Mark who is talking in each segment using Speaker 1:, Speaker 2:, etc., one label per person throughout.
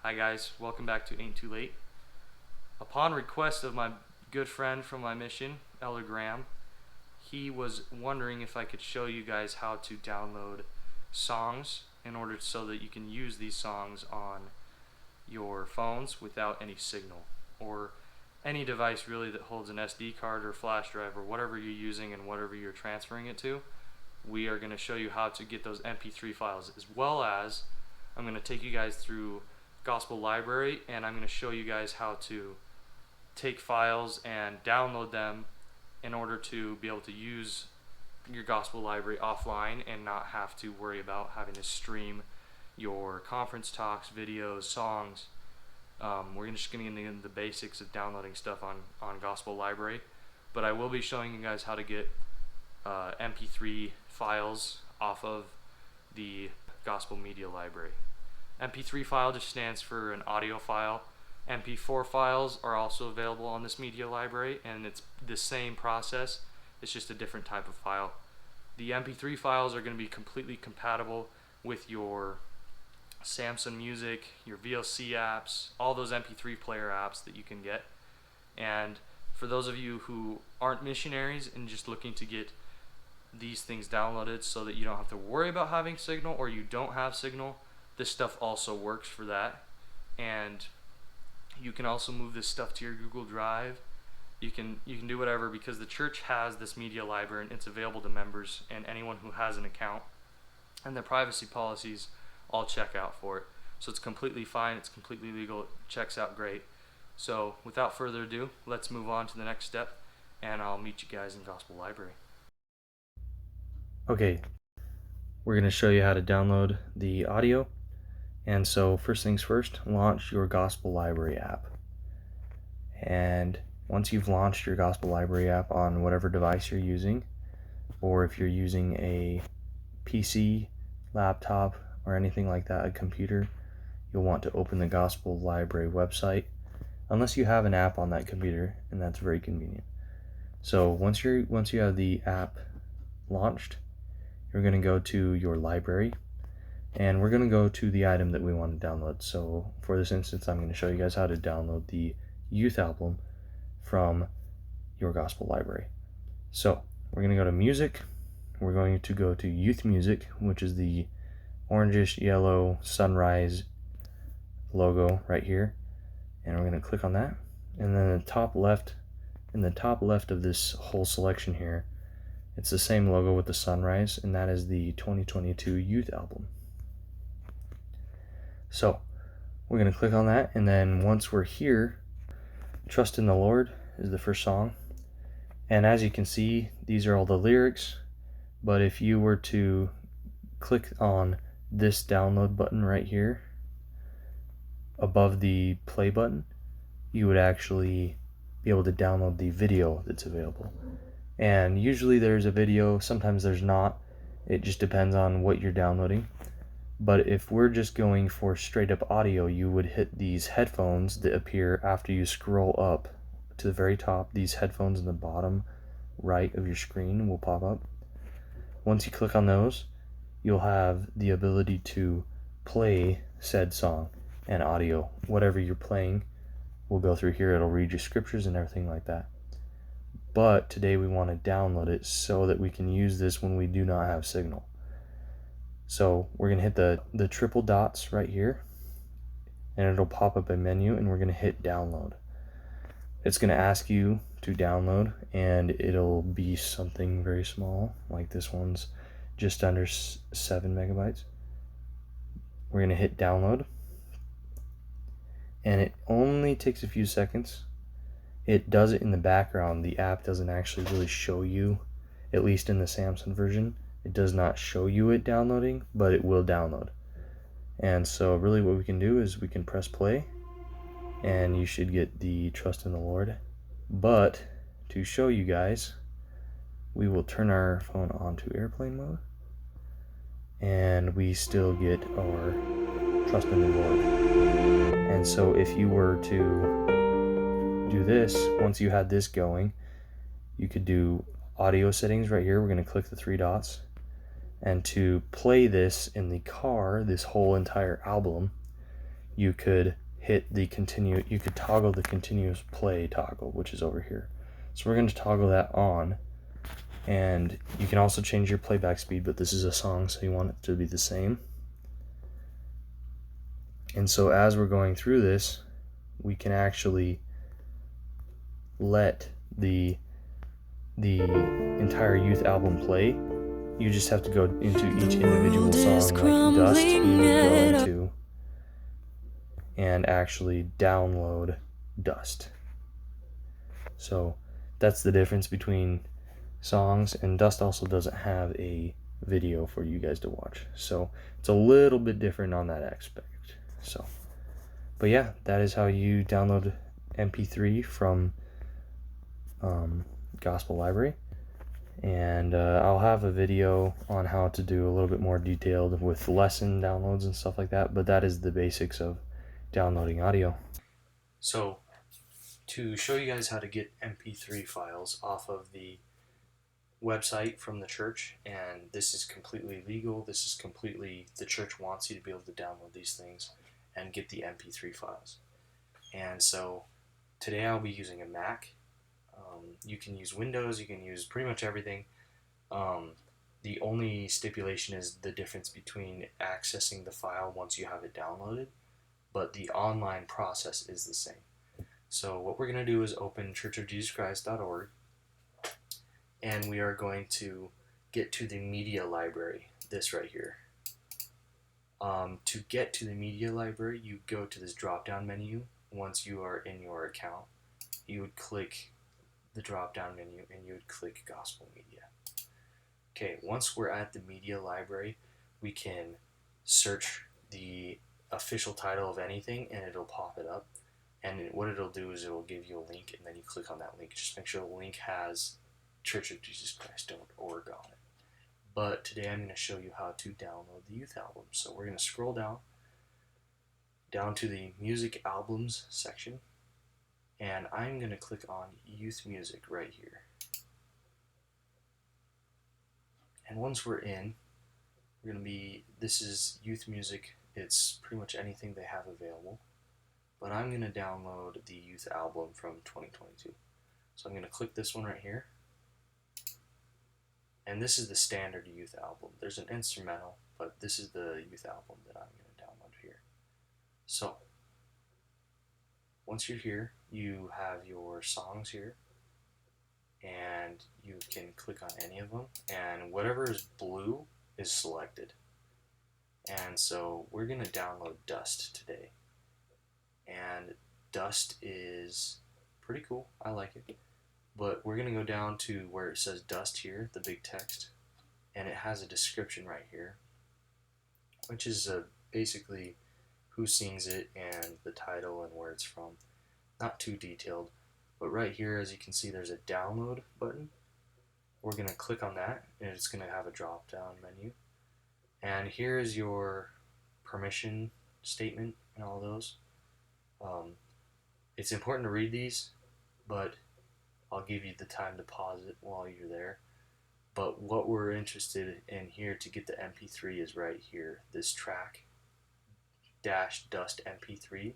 Speaker 1: Hi guys, welcome back to Ain't Too Late. Upon request of my good friend from my mission, Elder Graham, he was wondering if I could show you guys how to download songs in order so that you can use these songs on your phones without any signal, or any device really that holds an SD card or flash drive or whatever you're using and whatever you're transferring it to. We are going to show you how to get those MP3 files, as well as I'm going to take you guys through Gospel Library, and I'm going to show you guys how to take files and download them in order to be able to use your Gospel Library offline and not have to worry about having to stream your conference talks, videos, songs. We're just going to get into the basics of downloading stuff on Gospel Library, but I will be showing you guys how to get MP3 files off of the Gospel Media Library. MP3 file just stands for an audio file. MP4 files are also available on this media library, and it's the same process, it's just a different type of file. The MP3 files are going to be completely compatible with your Samsung Music, your VLC apps, all those MP3 player apps that you can get. And for those of you who aren't missionaries and just looking to get these things downloaded so that you don't have to worry about having signal, or you don't have signal, this stuff also works for that. And you can also move this stuff to your Google Drive. You can do whatever, because the church has this media library and it's available to members and anyone who has an account, and the privacy policies all check out for it. So it's completely fine, it's completely legal, it checks out great. So without further ado, let's move on to the next step, and I'll meet you guys in Gospel Library.
Speaker 2: Okay, we're going to show you how to download the audio. And so first things first, launch your Gospel Library app. And once you've launched your Gospel Library app on whatever device you're using, or if you're using a PC, laptop, or anything like that, a computer, you'll want to open the Gospel Library website, unless you have an app on that computer, and that's very convenient. So once you have the app launched, you're going to go to your library, and we're going to go to the item that we want to download. So for this instance, I'm going to show you guys how to download the youth album from your Gospel Library. So we're going to go to music, we're going to go to youth music, which is the orangish yellow sunrise logo right here, and we're going to click on that. And then in the top left of this whole selection here, it's the same logo with the sunrise, and that is the 2022 youth album. So we're going to click on that, and then once we're here, Trust in the Lord is the first song. And as you can see, these are all the lyrics, but if you were to click on this download button right here above the play button, you would actually be able to download the video that's available. And usually there's a video, sometimes there's not. It just depends on what you're downloading. But if we're just going for straight up audio, you would hit these headphones that appear after you scroll up to the very top. These headphones in the bottom right of your screen will pop up. Once you click on those, you'll have the ability to play said song and audio. Whatever you're playing will go through here. It'll read your scriptures and everything like that. But today we want to download it so that we can use this when we do not have signal. So we're going to hit the triple dots right here, and it'll pop up a menu, and we're going to hit download. It's going to ask you to download, and it'll be something very small, like this one's just under 7 megabytes. We're going to hit download, and it only takes a few seconds. It does it in the background. The app doesn't actually really show you, at least in the Samsung version. It does not show you it downloading, but it will download. And so really what we can do is we can press play, and you should get the Trust in the Lord. But to show you guys, we will turn our phone onto airplane mode, and we still get our Trust in the Lord. And so if you were to do this, once you had this going, you could do audio settings right here. We're going to click the 3 dots. And to play this in the car, this whole entire album, you could you could toggle the continuous play toggle, which is over here. So we're going to toggle that on, and you can also change your playback speed, but this is a song, so you want it to be the same. And so as we're going through this, we can actually let the entire youth album play. You just have to go into each individual song, like Dust, you would go into and actually download Dust. So that's the difference between songs, and Dust also doesn't have a video for you guys to watch, so it's a little bit different on that aspect. So, but yeah, that is how you download MP3 from Gospel Library. And I'll have a video on how to do a little bit more detailed with lesson downloads and stuff like that, but that is the basics of downloading audio. So to show you guys how to get MP3 files off of the website from the church, and this is completely legal, the church wants you to be able to download these things and get the MP3 files. And so today I'll be using a Mac. You can use Windows, you can use pretty much everything. The only stipulation is the difference between accessing the file once you have it downloaded, but the online process is the same. So what we're going to do is open churchofjesuschrist.org, and we are going to get to the media library, this right here. To get to the media library, you go to this drop-down menu. Once you are in your account, you would click the drop-down menu and you would click Gospel Media. Okay, once we're at the media library, we can search the official title of anything and it'll pop it up. And what it'll do is it'll give you a link, and then you click on that link. Just make sure the link has churchofjesuschrist.org on it. But today I'm going to show you how to download the youth album. So we're going to scroll down to the music albums section, and I'm going to click on youth music right here. And once we're in, this is youth music. It's pretty much anything they have available. But I'm going to download the youth album from 2022. So I'm going to click this one right here. And this is the standard youth album. There's an instrumental, but this is the youth album that I'm going to download here. So once you're here, you have your songs here, and you can click on any of them, and whatever is blue is selected. And so we're going to download Dust today. And Dust is pretty cool. I like it. But we're going to go down to where it says Dust here, the big text, and it has a description right here, which is basically who sings it and the title and where it's from. Not too detailed, but right here, as you can see, there's a download button. We're going to click on that, and it's going to have a drop-down menu. And here is your permission statement and all those. It's important to read these, but I'll give you the time to pause it while you're there. But what we're interested in here to get the MP3 is right here, this track -dust MP3.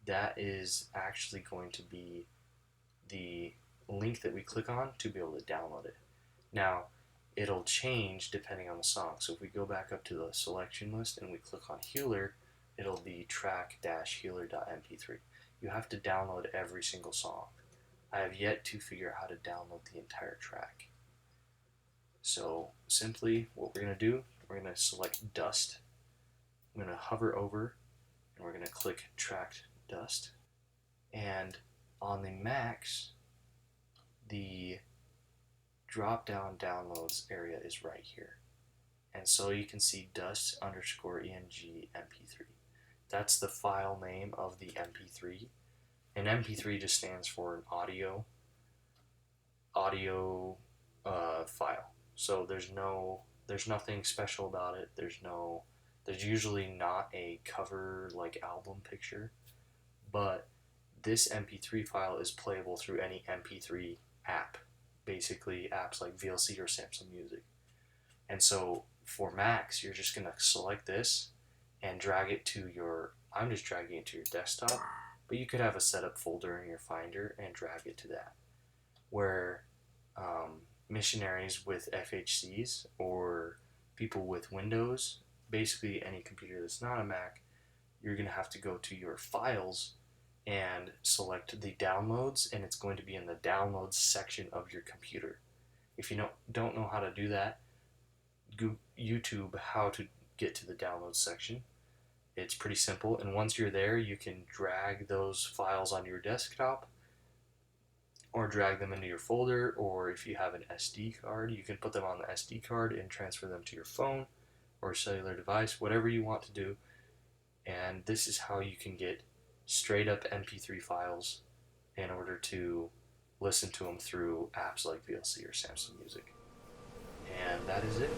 Speaker 2: That is actually going to be the link that we click on to be able to download it. Now, it'll change depending on the song. So if we go back up to the selection list and we click on Healer, it'll be track-healer.mp3. You have to download every single song. I have yet to figure out how to download the entire track. So simply what we're going to do, we're going to select Dust. I'm going to hover over and we're going to click Track Dust. And on the Macs, the drop-down downloads area is right here. And so you can see dust_ENG MP3. That's the file name of the MP3. And MP3 just stands for an audio file. So there's nothing special about it. There's usually not a cover like album picture, but this MP3 file is playable through any MP3 app, basically apps like VLC or Samsung Music. And so for Macs, you're just going to select this and drag it to your I'm just dragging it to your desktop, but you could have a setup folder in your Finder and drag it to that. Where missionaries with FHCs or people with Windows, basically any computer that's not a Mac, you're going to have to go to your files and select the downloads, and it's going to be in the downloads section of your computer. If you don't know how to do that, YouTube how to get to the downloads section. It's pretty simple, and once you're there, you can drag those files onto your desktop or drag them into your folder, or if you have an SD card, you can put them on the SD card and transfer them to your phone or cellular device, whatever you want to do. And this is how you can get straight up MP3 files in order to listen to them through apps like VLC or Samsung Music. And that is it.